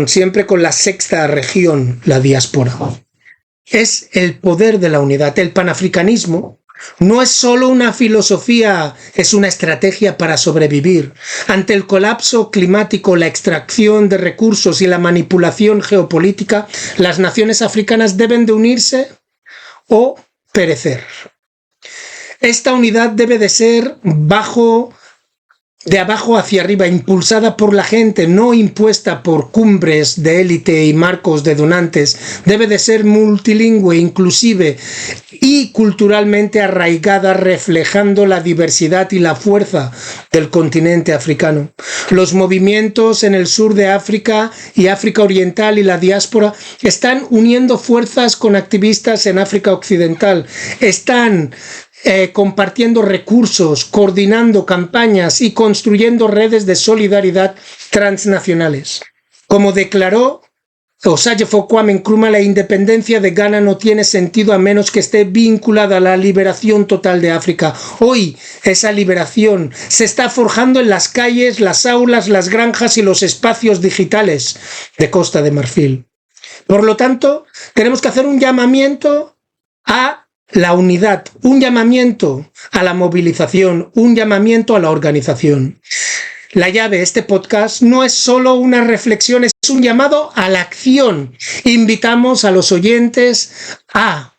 siempre con la sexta región, la diáspora. Es el poder de la unidad. El panafricanismo no es solo una filosofía, es una estrategia para sobrevivir. Ante el colapso climático, la extracción de recursos y la manipulación geopolítica, las naciones africanas deben de unirse o perecer. Esta unidad debe de ser de abajo hacia arriba, impulsada por la gente, no impuesta por cumbres de élite y marcos de donantes. Debe de ser multilingüe, inclusive y culturalmente arraigada, reflejando la diversidad y la fuerza del continente africano. Los movimientos en el sur de África y África Oriental y la diáspora están uniendo fuerzas con activistas en África Occidental. Están compartiendo recursos, coordinando campañas y construyendo redes de solidaridad transnacionales. Como declaró Osagyefo Kwame Nkrumah, la independencia de Ghana no tiene sentido a menos que esté vinculada a la liberación total de África. Hoy esa liberación se está forjando en las calles, las aulas, las granjas y los espacios digitales de Costa de Marfil. Por lo tanto, tenemos que hacer un llamamiento a la unidad, un llamamiento a la movilización, un llamamiento a la organización. La llave, este podcast, no es solo una reflexión, es un llamado a la acción. Invitamos a los oyentes a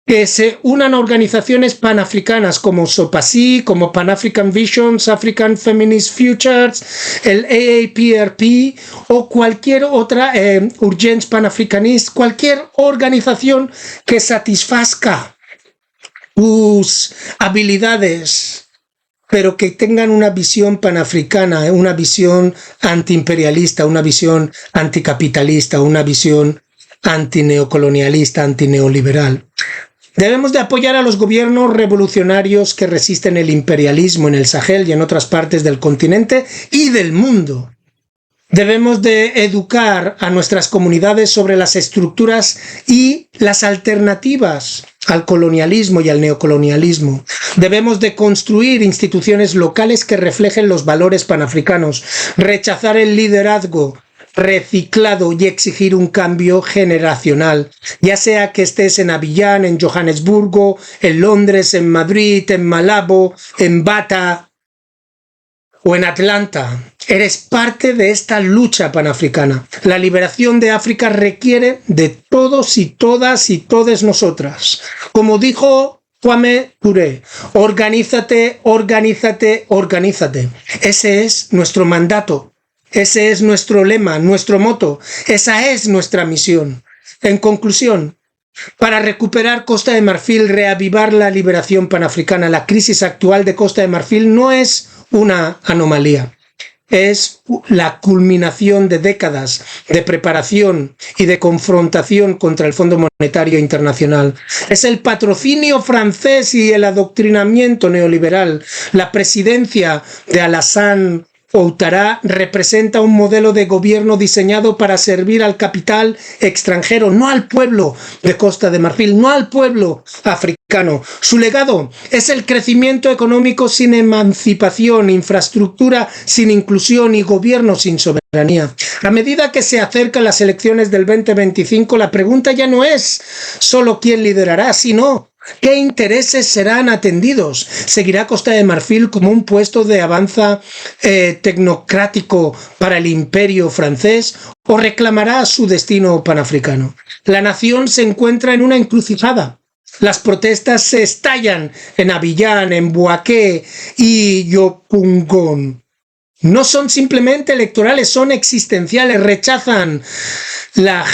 que se unan a organizaciones panafricanas como SOPACI, como Pan African Visions, African Feminist Futures, el AAPRP o cualquier otra, Urgence Panafricanist, cualquier organización que satisfazca tus habilidades, pero que tengan una visión panafricana, una visión antiimperialista, una visión anticapitalista, una visión antineocolonialista, antineoliberal. Debemos de apoyar a los gobiernos revolucionarios que resisten el imperialismo en el Sahel y en otras partes del continente y del mundo. Debemos de educar a nuestras comunidades sobre las estructuras y las alternativas al colonialismo y al neocolonialismo. Debemos de construir instituciones locales que reflejen los valores panafricanos, rechazar el liderazgo reciclado y exigir un cambio generacional, ya sea que estés en Abiyán, en Johannesburgo, en Londres, en Madrid, en Malabo, en Bata o en Atlanta. Eres parte de esta lucha panafricana. La liberación de África requiere de todos y todas y todes nosotras. Como dijo Kwame Ture, organízate, organízate, organízate. Ese es nuestro mandato. Ese es nuestro lema, nuestro moto. Esa es nuestra misión. En conclusión, para recuperar Costa de Marfil, reavivar la liberación panafricana, la crisis actual de Costa de Marfil no es una anomalía. Es la culminación de décadas de preparación y de confrontación contra el Fondo Monetario Internacional. Es el patrocinio francés y el adoctrinamiento neoliberal. La presidencia de Alassane Ouattara representa un modelo de gobierno diseñado para servir al capital extranjero, no al pueblo de Costa de Marfil, no al pueblo africano. Su legado es el crecimiento económico sin emancipación, infraestructura sin inclusión y gobierno sin soberanía. A medida que se acercan las elecciones del 2025, la pregunta ya no es solo quién liderará, sino ¿qué intereses serán atendidos? ¿Seguirá Costa de Marfil como un puesto de avanza tecnocrático para el imperio francés o reclamará su destino panafricano? La nación se encuentra en una encrucijada. Las protestas se estallan en Abiyán, en Bouaké y Yopougon. No son simplemente electorales, son existenciales. Rechazan la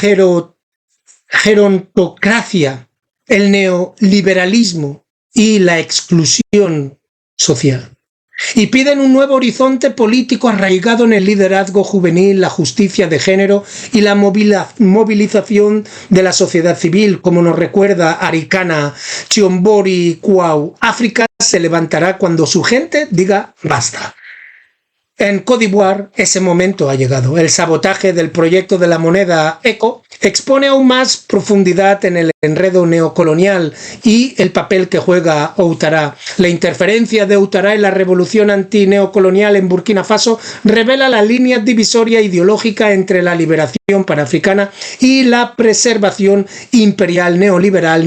gerontocracia, el neoliberalismo y la exclusión social. Y piden un nuevo horizonte político arraigado en el liderazgo juvenil, la justicia de género y la movilización de la sociedad civil, como nos recuerda Arikana Chiombori Kwau. África se levantará cuando su gente diga basta. En Côte d'Ivoire ese momento ha llegado. El sabotaje del proyecto de la moneda ECO expone aún más profundidad en el enredo neocolonial y el papel que juega Ouattara. La interferencia de Ouattara en la revolución antineocolonial en Burkina Faso revela la línea divisoria ideológica entre la liberación panafricana y la preservación imperial neoliberal,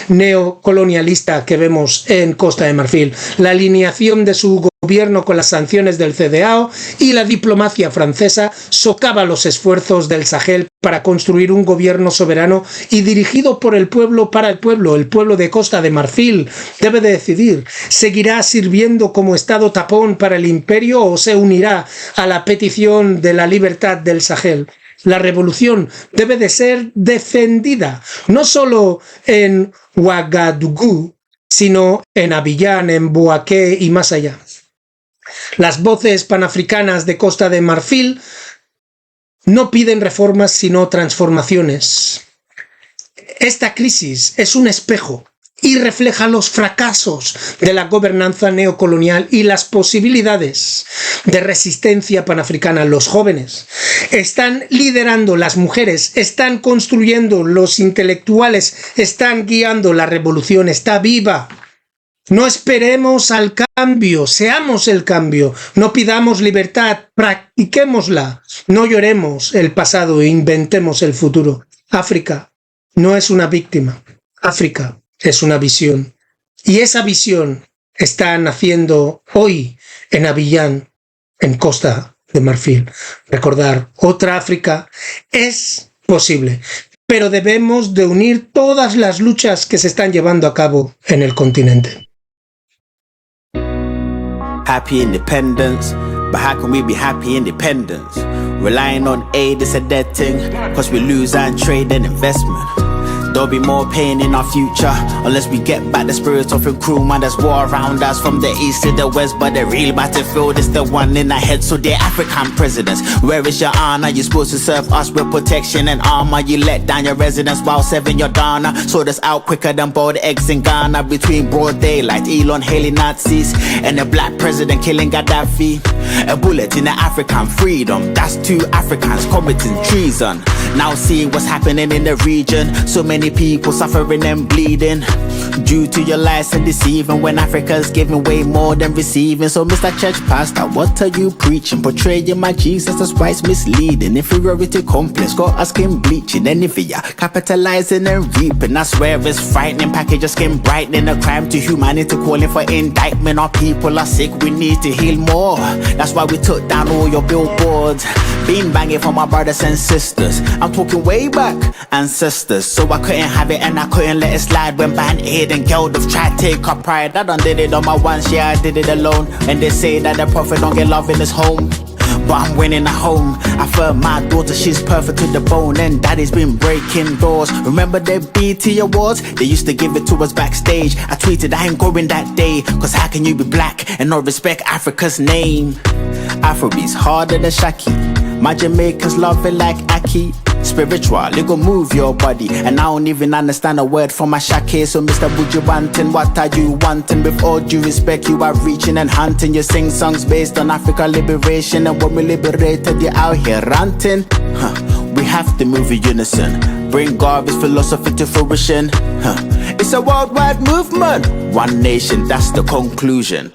neocolonialista que vemos en Costa de Marfil. La alineación de su gobierno con las sanciones del CEDEAO y la diplomacia francesa socava los esfuerzos del Sahel para construir un gobierno soberano y dirigido por el pueblo para el pueblo. El pueblo de Costa de Marfil debe de decidir, ¿seguirá sirviendo como estado tapón para el imperio o se unirá a la petición de la libertad del Sahel? La revolución debe de ser defendida, no solo en Ouagadougou, sino en Abiyán, en Bouaké y más allá. Las voces panafricanas de Costa de Marfil no piden reformas sino transformaciones. Esta crisis es un espejo y refleja los fracasos de la gobernanza neocolonial y las posibilidades de resistencia panafricana. Los jóvenes están liderando, las mujeres están construyendo, los intelectuales están guiando, la revolución está viva. No esperemos al cambio, seamos el cambio, no pidamos libertad, practiquémosla, no lloremos el pasado e inventemos el futuro. África no es una víctima, África es una visión. Y esa visión está naciendo hoy en Abiyán, en Costa de Marfil. Recordar, otra África es posible, pero debemos de unir todas las luchas que se están llevando a cabo en el continente. Happy independence, but how can we be happy independence? Relying on aid is a dead thing, cause we lose our trade and investment. There'll be more pain in our future unless we get back the spirit of Nkrumah. There's war around us from the east to the west, but the real battlefield is the one in our head. So they're African presidents. Where is your honor? You're supposed to serve us with protection and armor. You let down your residents while serving your Dana. Sold us out quicker than boiled eggs in Ghana. Between broad daylight, Elon hailing Nazis, and a black president killing Gaddafi. A bullet in the African freedom. That's two Africans committing treason. Now see what's happening in the region. So many people suffering and bleeding due to your lies and deceiving, when Africa's giving way more than receiving. So Mr. Church Pastor, what are you preaching? Portraying my Jesus, that's why it's misleading. Inferiority complex, got us skin bleaching. And if you're capitalizing and reaping, I swear it's frightening. Package of skin brightening, a crime to humanity, calling for indictment. Our people are sick, we need to heal more. That's why we took down all your billboards. Been banging for my brothers and sisters. I'm talking way back, ancestors. So I couldn't have it and I couldn't let it slide when Band-Aid and Geldof tried to take up pride. I done did it on my ones, yeah, I did it alone. And they say that the prophet don't get love in his home, but I'm winning at home. I felt my daughter, she's perfect to the bone, and daddy's been breaking doors. Remember the BT Awards? They used to give it to us backstage. I tweeted I ain't going that day, cause how can you be black and not respect Africa's name? Afrobeat's harder than Shaki. My Jamaicans love it like Aki. Spiritual, it gon' move your body. And I don't even understand a word from my shake. So Mr. Buju Banton, what are you wanting? With all due respect, you are reaching and hunting. You sing songs based on African liberation, and when we liberated, you're out here ranting. We have to move in unison, bring garbage philosophy to fruition. It's a worldwide movement, one nation, that's the conclusion.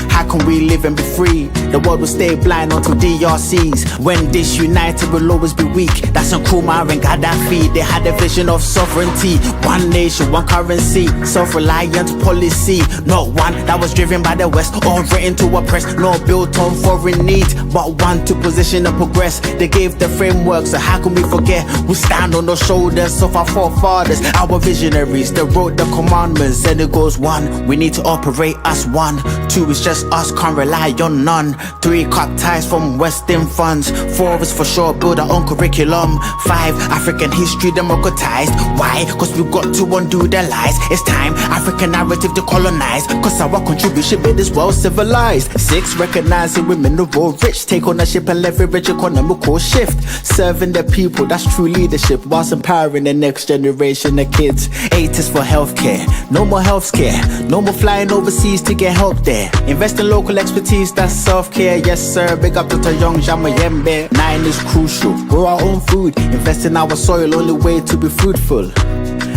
How can we live and be free? The world will stay blind until DRCs. When disunited, we'll always be weak. That's Nkrumah and Gaddafi. They had a vision of sovereignty. One nation, one currency, self-reliant policy. Not one that was driven by the West or written to oppress, nor built on foreign need, but one to position and progress. They gave the framework, so how can we forget? We stand on the shoulders of our forefathers, our visionaries. They wrote the commandments, and it goes 1, we need to operate as one. 2, it's just us, can't rely on none. 3, cut ties from Western funds. 4 is for sure, build our own curriculum. 5, African history democratized. Why? Cause we got to undo their lies. It's time, African narrative to colonize, cause our contribution made this world civilized. 6, recognizing women the world rich. Take ownership and leverage economical shift. Serving the people, that's true leadership, whilst empowering the next generation of kids. 8 is for healthcare, no more healthcare. No more flying overseas to get help there. Invest in local expertise, that's self-care. Yes sir, big up to the young Jamayembe. 9 is crucial, grow our own food. Invest in our soil, only way to be fruitful.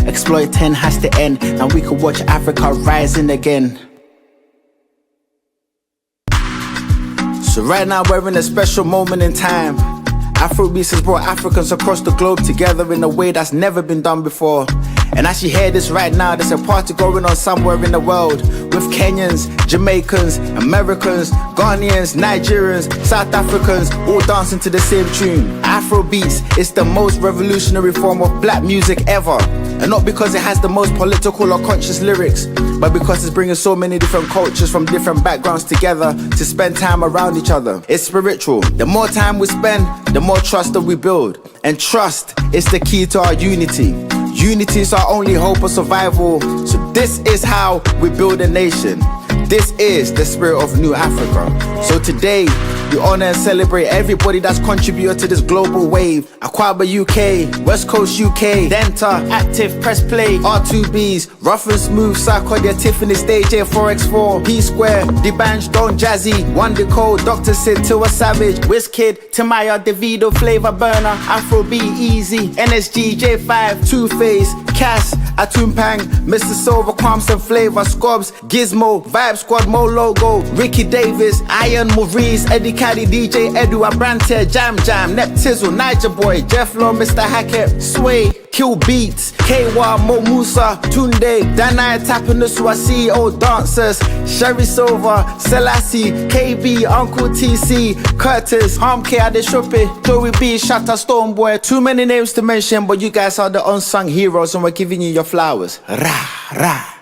Exploit 10 has to end, now we can watch Africa rising again. So right now we're in a special moment in time. Afrobeats has brought Africans across the globe together in a way that's never been done before. And as you hear this right now, there's a party going on somewhere in the world, with Kenyans, Jamaicans, Americans, Ghanaians, Nigerians, South Africans, all dancing to the same tune. Afrobeats is the most revolutionary form of black music ever. And not because it has the most political or conscious lyrics, but because it's bringing so many different cultures from different backgrounds together to spend time around each other. It's spiritual. The more time we spend, the more trust that we build. And trust is the key to our unity. Unity is our only hope of survival. So this is how we build a nation. This is the spirit of New Africa. So today, we honor and celebrate everybody that's contributed to this global wave. Aquaba UK, West Coast UK, Denta, Active, Press Play, R2Bs, Rough and Smooth, Sarkodia, Tiffany, Stage A, 4x4, P Square, D'banj, Don Jazzy, One Decode, Dr. Sid, Tiwa Savage, Wizkid, Timaya, Davido, Flavor Burner, Afrobeat, Easy, NSG, J5, Two Face, Cass, Atumpang, Mr. Silver, Crumbs and Flavor, Scrubs, Gizmo, Vibe Squad, Mo Logo, Ricky Davis, Iron Maurice, Eddie Caddy, DJ Edu, Abrante, Jam Jam, Nep Tizzle, Niger Boy, Jeff Lowe, Mr. Hackett, Sway, Kill Beats, K-Wa, Mo Musa, Tunde, Danai, Tapanusu, CEO Dancers, Sherry Silver, Selassie, KB, Uncle TC, Curtis, Harmke Adeshope, Joey B, Shatta Stoneboy. Too many names to mention, but you guys are the unsung heroes and we're giving you your flowers. Rah, rah.